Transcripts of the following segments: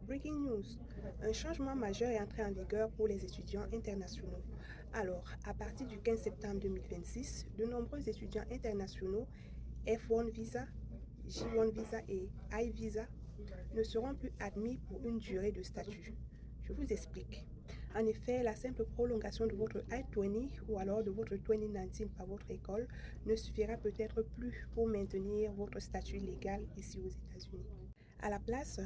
Breaking news. Un changement majeur est entré en vigueur pour les étudiants internationaux. Alors, à partir du 15 septembre 2026, de nombreux étudiants internationaux F1 Visa, J1 Visa et I-Visa ne seront plus admis pour une durée de statut. Je vous explique. En effet, la simple prolongation de votre I-20 ou alors de votre 2019 par votre école ne suffira peut-être plus pour maintenir votre statut légal ici aux États-Unis. À la place,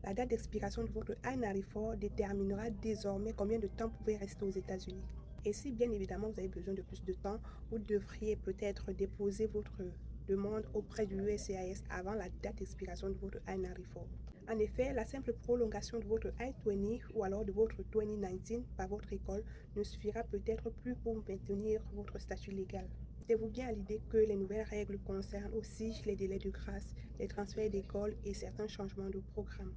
la date d'expiration de votre I-94 déterminera désormais combien de temps vous pouvez rester aux États-Unis. Et si bien évidemment vous avez besoin de plus de temps, vous devriez peut-être déposer votre demande auprès du USCIS avant la date d'expiration de votre I-94. En effet, la simple prolongation de votre I-20 ou alors de votre 2019 par votre école ne suffira peut-être plus pour maintenir votre statut légal. Mettez-vous bien à l'idée que les nouvelles règles concernent aussi les délais de grâce, les transferts d'école et certains changements de programme.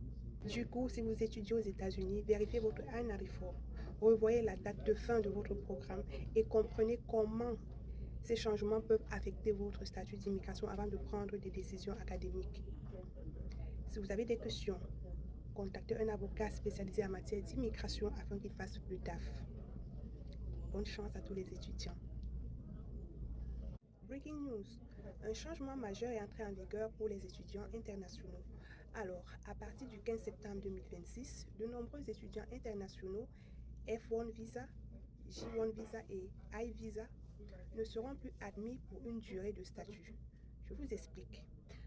Du coup, si vous étudiez aux États-Unis, vérifiez votre I-94, revoyez la date de fin de votre programme et comprenez comment ces changements peuvent affecter votre statut d'immigration avant de prendre des décisions académiques. Si vous avez des questions, contactez un avocat spécialisé en matière d'immigration afin qu'il fasse le taf. Bonne chance à tous les étudiants. Breaking news. Un changement majeur est entré en vigueur pour les étudiants internationaux. Alors, à partir du 15 septembre 2026, de nombreux étudiants internationaux F1 Visa, J1 Visa et I-Visa ne seront plus admis pour une durée de statut. Je vous explique.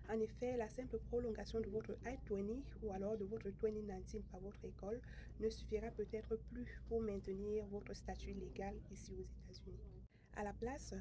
En effet, la simple prolongation de votre I-20 ou alors de votre 2019 par votre école ne suffira peut-être plus pour maintenir votre statut légal ici aux États-Unis. À la place,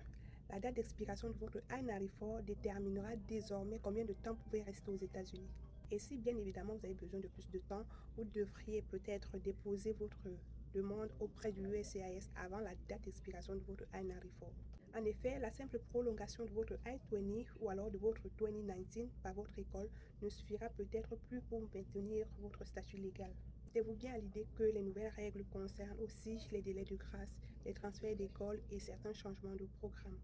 la date d'expiration de votre I-94 déterminera désormais combien de temps vous pouvez rester aux États-Unis. Et si bien évidemment vous avez besoin de plus de temps, vous devriez peut-être déposer votre demande auprès du USCIS avant la date d'expiration de votre I-94. En effet, la simple prolongation de votre I-20 ou alors de votre 2019 par votre école ne suffira peut-être plus pour maintenir votre statut légal. Mettez-vous bien à l'idée que les nouvelles règles concernent aussi les délais de grâce, les transferts d'école et certains changements de programme.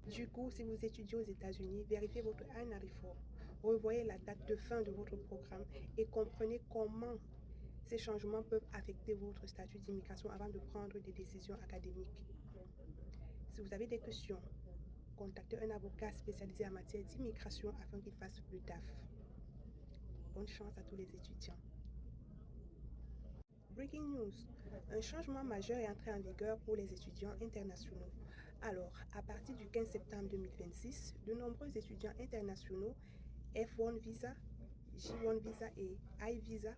Du coup, si vous étudiez aux États-Unis, vérifiez votre I-94, revoyez la date de fin de votre programme et comprenez comment ces changements peuvent affecter votre statut d'immigration avant de prendre des décisions académiques. Si vous avez des questions, contactez un avocat spécialisé en matière d'immigration afin qu'il fasse le taf. Bonne chance à tous les étudiants. Breaking news. Un changement majeur est entré en vigueur pour les étudiants internationaux. Alors, à partir du 15 septembre 2026, de nombreux étudiants internationaux F1 Visa, J1 Visa et I-Visa